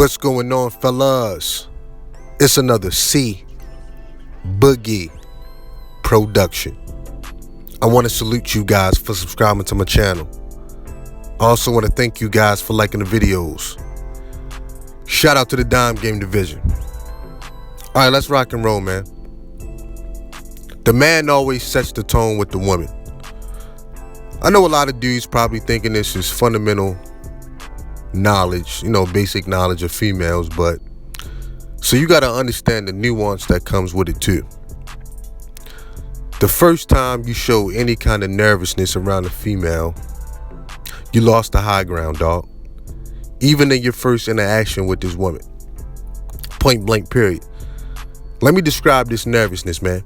What's going on, fellas? It's another Boogie production. I want to salute you guys for subscribing to my channel. I also want to thank you guys for liking the videos. Shout out to the Dime Game Division. All right, let's rock and roll, man. The man always sets the tone with the woman. I know a lot of dudes probably thinking this is fundamental knowledge, basic knowledge of females, but so you got to understand the nuance that comes with it too. The first time you show any kind of nervousness around a female, you lost the high ground, dog. Even in your first interaction with this woman. Point blank, period. Let me describe this nervousness, man.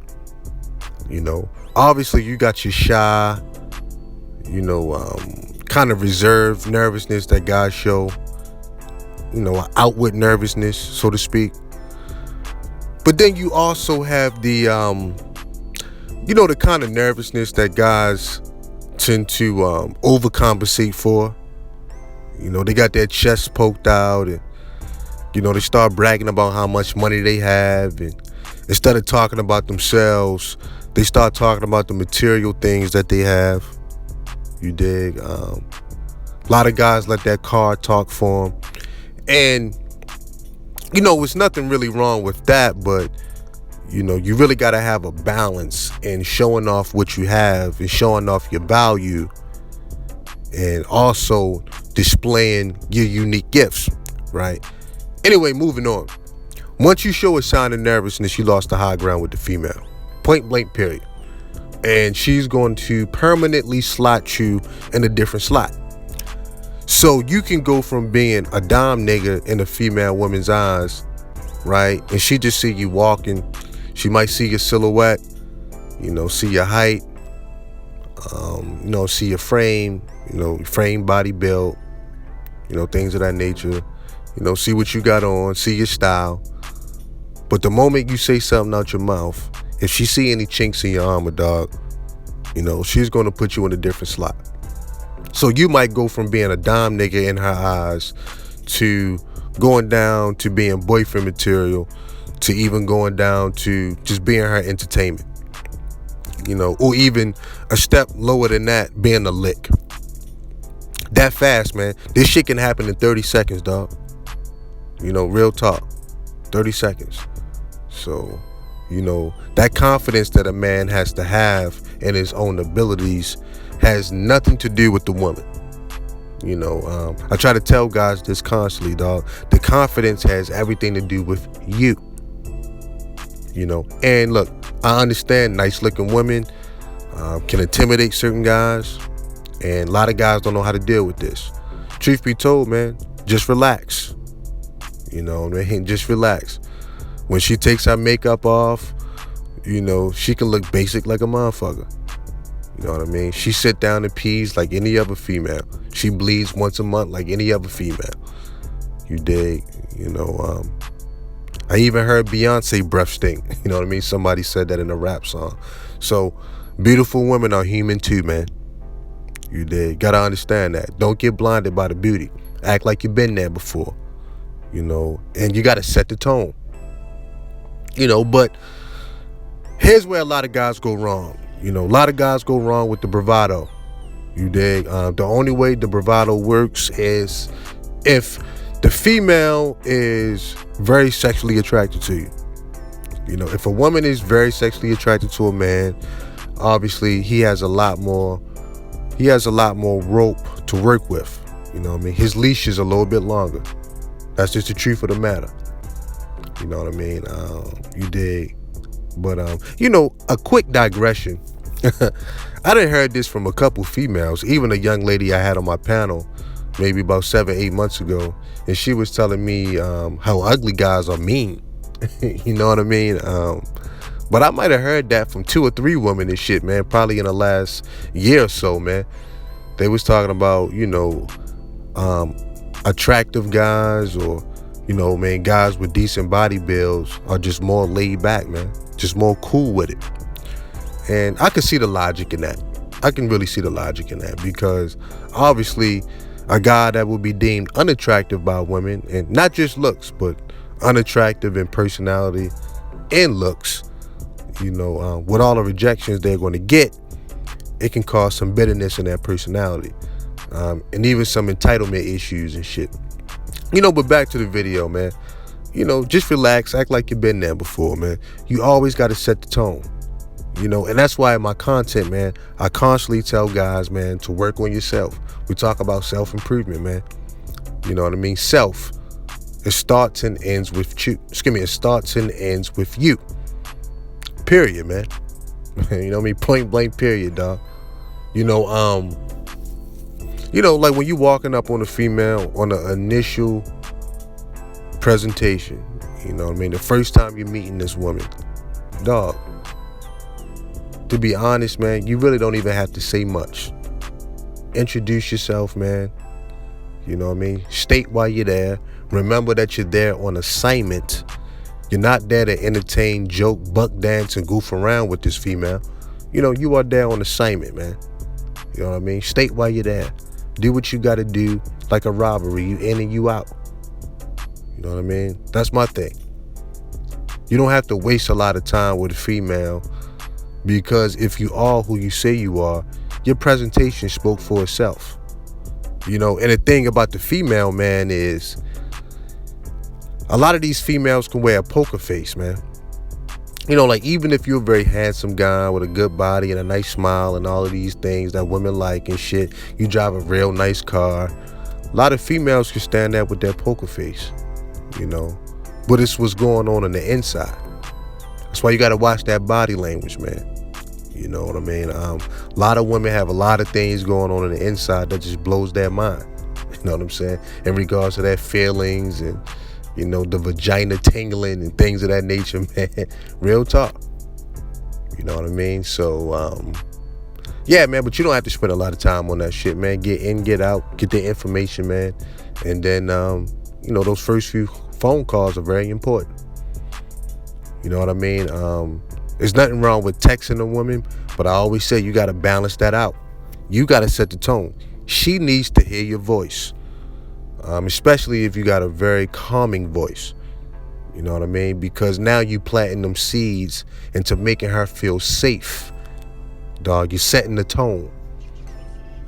Obviously you got your shy, kind of reserved nervousness that guys show, an outward nervousness, so to speak. But then you also have the, the kind of nervousness that guys tend to overcompensate for. They got their chest poked out and, they start bragging about how much money they have. And instead of talking about themselves, they start talking about the material things that they have. You dig? A lot of guys let that car talk for them. And, it's nothing really wrong with that, but, you really got to have a balance in showing off what you have and showing off your value and also displaying your unique gifts, right? Anyway, moving on. Once you show a sign of nervousness, you lost the high ground with the female. Point blank, period. And she's going to permanently slot you in a different slot. So you can go from being a dime nigga in a female woman's eyes, right? And she just see you walking. She might see your silhouette, see your height, see your frame, frame, body build, things of that nature. See what you got on, see your style. But the moment you say something out your mouth, if she see any chinks in your armor, dog, she's going to put you in a different slot. So you might go from being a dime nigga in her eyes to going down to being boyfriend material to even going down to just being her entertainment, or even a step lower than that, being a lick. That fast, man. This shit can happen in 30 seconds, dog. Real talk. 30 seconds. So, that confidence that a man has to have in his own abilities has nothing to do with the woman. I try to tell guys this constantly, dog. The confidence has everything to do with you. And look, I understand nice looking women can intimidate certain guys, and a lot of guys don't know how to deal with this. Truth be told, man, just relax. Just relax. When she takes her makeup off, she can look basic like a motherfucker. You know what I mean? She sit down and pees like any other female. She bleeds once a month like any other female. You dig? I even heard Beyonce breath stink. You know what I mean? Somebody said that in a rap song. So beautiful women are human too, man. You dig? Gotta understand that. Don't get blinded by the beauty. Act like you've been there before. And you gotta set the tone. But here's where a lot of guys go wrong. A lot of guys go wrong with the bravado. You dig? The only way the bravado works is if the female is very sexually attracted to you. If a woman is very sexually attracted to a man, obviously he has a lot more rope to work with. His leash is a little bit longer. That's just the truth of the matter. You know what I mean? You dig? But, a quick digression. I done heard this from a couple females, even a young lady I had on my panel maybe about 7-8 months ago. And she was telling me how ugly guys are mean. You know what I mean? But I might have heard that from 2 or 3 women and shit, man, probably in the last year or so, man. They was talking about, attractive guys or, guys with decent body builds are just more laid back, man. Just more cool with it. And I can see the logic in that. I can really see the logic in that because obviously A guy that will be deemed unattractive by women, and not just looks, but unattractive in personality and looks, with all the rejections they're going to get, it can cause some bitterness in their personality, and even some entitlement issues and shit. But back to the video, man. Just relax, act like you've been there before, man. You always got to set the tone. And that's why in my content, man, I constantly tell guys, man, to work on yourself. We talk about self-improvement, man. You know what I mean? Self. It starts and ends with you. It starts and ends with you. Period, man. You know what I mean? Point blank, period, dog. Like when you walking up on a female on the initial presentation, the first time you're meeting this woman, dog, to be honest, man, you really don't even have to say much. Introduce yourself, man. You know what I mean? State why you're there. Remember that you're there on assignment. You're not there to entertain, joke, buck dance, and goof around with this female. You are there on assignment, man. You know what I mean? State why you're there. Do what you got to do, like a robbery. You in and you out. You know what I mean? That's my thing. You don't have to waste a lot of time with a female, because if you are who you say you are, your presentation spoke for itself. And the thing about the female, man, is a lot of these females can wear a poker face, man. Like even if you're a very handsome guy with a good body and a nice smile and all of these things that women like and shit, you drive a real nice car, a lot of females can stand there with their poker face, but it's what's going on the inside. That's why you got to watch that body language, man. You know what I mean? A lot of women have a lot of things going on the inside that just blows their mind. You know what I'm saying? In regards to their feelings and, the vagina tingling and things of that nature, man. Real talk. You know what I mean? So, yeah, man, but you don't have to spend a lot of time on that shit, man. Get in, get out, get the information, man. And then, those first few phone calls are very important. You know what I mean? There's nothing wrong with texting a woman, but I always say you got to balance that out. You got to set the tone. She needs to hear your voice, especially if you got a very calming voice. You know what I mean? Because now you planting them seeds into making her feel safe. Dog, you're setting the tone.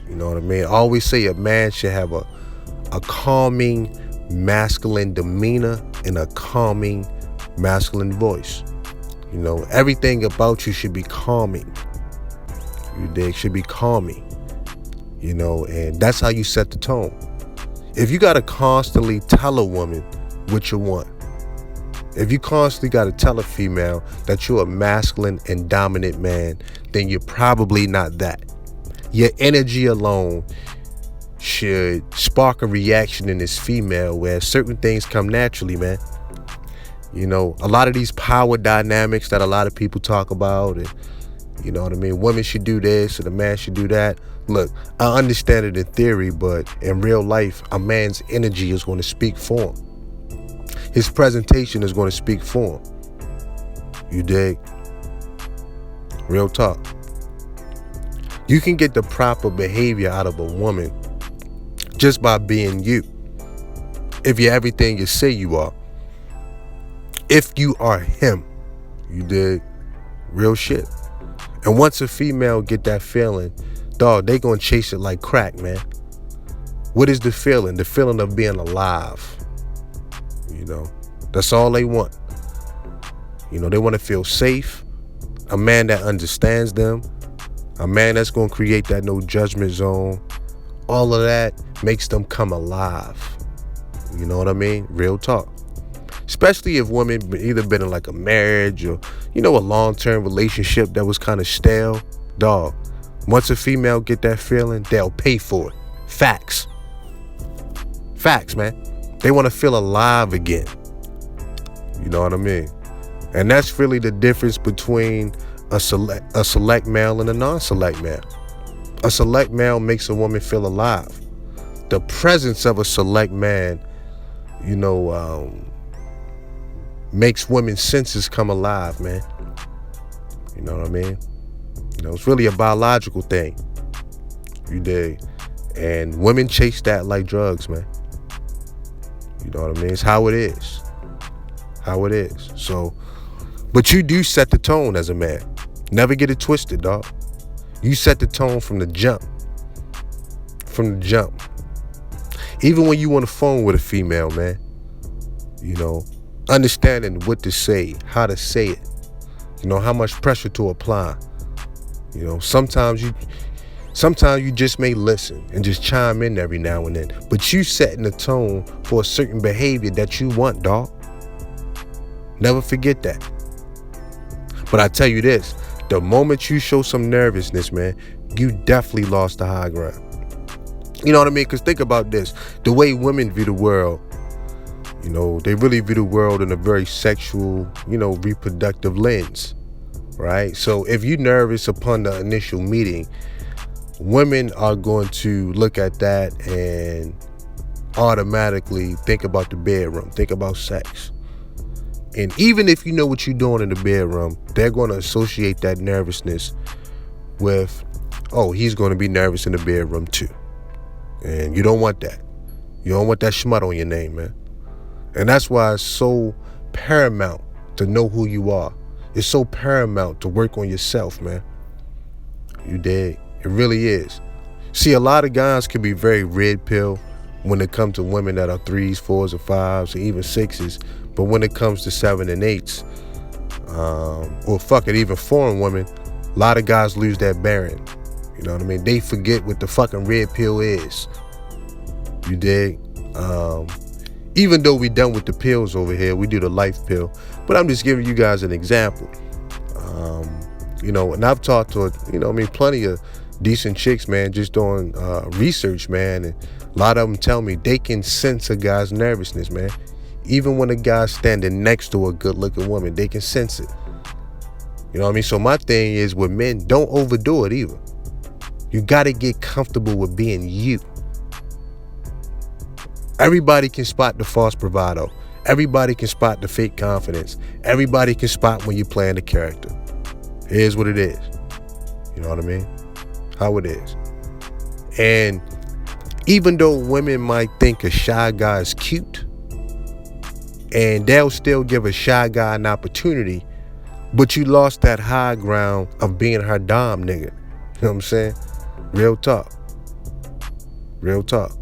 You know what I mean? I always say a man should have a calming, masculine demeanor and a calming, masculine voice. Everything about you should be calming. You dig? Should be calming. And that's how you set the tone. If you got to constantly tell a woman what you want, if you constantly got to tell a female that you're a masculine and dominant man, then you're probably not that. Your energy alone should spark a reaction in this female where certain things come naturally, man. A lot of these power dynamics that a lot of people talk about, and you know what I mean, women should do this and a man should do that. Look, I understand it in theory, but in real life, a man's energy is going to speak for him. His presentation is going to speak for him. You dig? Real talk. You can get the proper behavior out of a woman just by being you. If you're everything you say you are. If you are him, you dig? Real shit. And once a female get that feeling, dog, they gonna chase it like crack, man. What is the feeling? The feeling of being alive. That's all they want. They want to feel safe. A man that understands them. A man that's gonna create that no judgment zone. All of that makes them come alive. You know what I mean? Real talk. Especially if women either been in like a marriage or, a long-term relationship that was kind of stale. Dog, once a female get that feeling, they'll pay for it. Facts. Facts, man. They want to feel alive again. You know what I mean? And that's really the difference between a select male and a non-select male. A select male makes a woman feel alive. The presence of a select man, makes women's senses come alive, man. You know what I mean? It's really a biological thing. You dig? And women chase that like drugs, man. You know what I mean? It's how it is. How it is. So, but you do set the tone as a man. Never get it twisted, dog. You set the tone from the jump. From the jump. Even when you on the phone with a female, man, you know, understanding what to say, how to say it, you know, how much pressure to apply. You know, sometimes you just may listen and just chime in every now and then, but you setting the tone for a certain behavior that you want, dog. Never forget that. But I tell you this, the moment you show some nervousness, man, you definitely lost the high ground. You know what I mean? Because think about this. The way women view the world, you know, they really view the world in a very sexual, you know, reproductive lens, right? So if you're nervous upon the initial meeting, women are going to look at that and automatically think about the bedroom, think about sex. And even if you know what you're doing in the bedroom, they're going to associate that nervousness with, oh, he's going to be nervous in the bedroom too. And you don't want that. You don't want that schmut on your name, man. And that's why it's so paramount to know who you are. It's so paramount to work on yourself, man. You dig? It really is. See, a lot of guys can be very red pill when it comes to women that are 3s, 4s, or 5s, or even 6s. But when it comes to 7 and 8s, or fuck it, even foreign women, a lot of guys lose that bearing. You know what I mean? They forget what the fucking red pill is. You dig? Even though we done with the pills over here, we do the life pill. But I'm just giving you guys an example. You know, and I've talked to, you know, I mean, plenty of decent chicks, man, just doing research, man. And a lot of them tell me they can sense a guy's nervousness, man. Even when a guy's standing next to a good-looking woman, they can sense it. You know what I mean? So my thing is with men, don't overdo it either. You got to get comfortable with being you. Everybody can spot the false bravado. Everybody can spot the fake confidence. Everybody can spot when you're playing the character. It is what it is. You know what I mean? How it is. And even though women might think a shy guy is cute, and they'll still give a shy guy an opportunity, but you lost that high ground of being her dom, nigga. You know what I'm saying? Real talk. Real talk.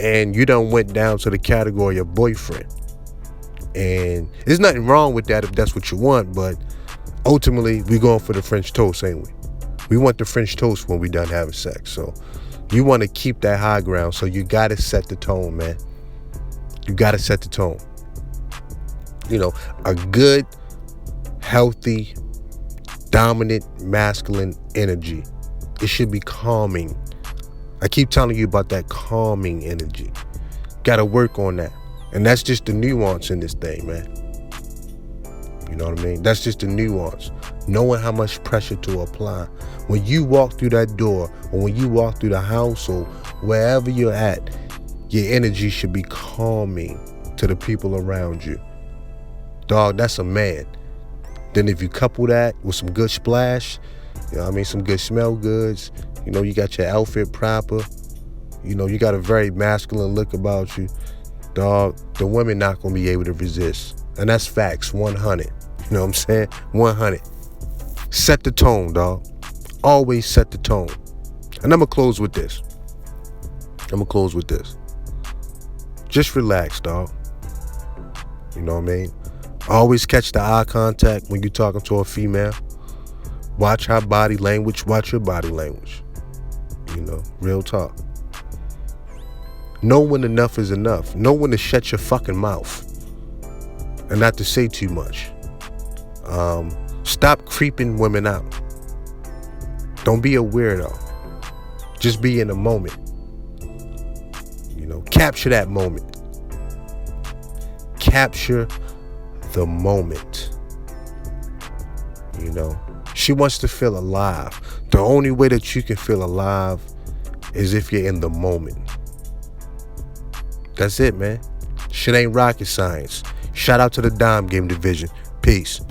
And you done went down to the category of boyfriend. And there's nothing wrong with that if that's what you want, but ultimately we going for the French toast, ain't we? We want the French toast when we done having sex. So you want to keep that high ground, so you got to set the tone, man. You got to set the tone. You know, a good, healthy, dominant, masculine energy. It should be calming. I keep telling you about that calming energy. Got to work on that. And that's just the nuance in this thing, man. You know what I mean? That's just the nuance. Knowing how much pressure to apply. When you walk through that door, or when you walk through the house, or wherever you're at, your energy should be calming to the people around you. Dog, that's a man. Then if you couple that with some good splash, you know what I mean, some good smell goods, you know, you got your outfit proper, you know, you got a very masculine look about you, dog, the women not gonna be able to resist. And that's facts, 100. You know what I'm saying? 100. Set the tone, dog. Always set the tone. And I'm gonna close with this. Just relax, dog. You know what I mean? Always catch the eye contact when you're talking to a female. Watch her body language. Watch your body language. You know, real talk. Know when enough is enough. Know when to shut your fucking mouth. And not to say too much. Stop creeping women out. Don't be a weirdo. Just be in the moment. You know, capture that moment. Capture the moment. You know, she wants to feel alive. The only way that you can feel alive is if you're in the moment. That's it, man. Shit ain't rocket science. Shout out to the Dime Game Division. Peace.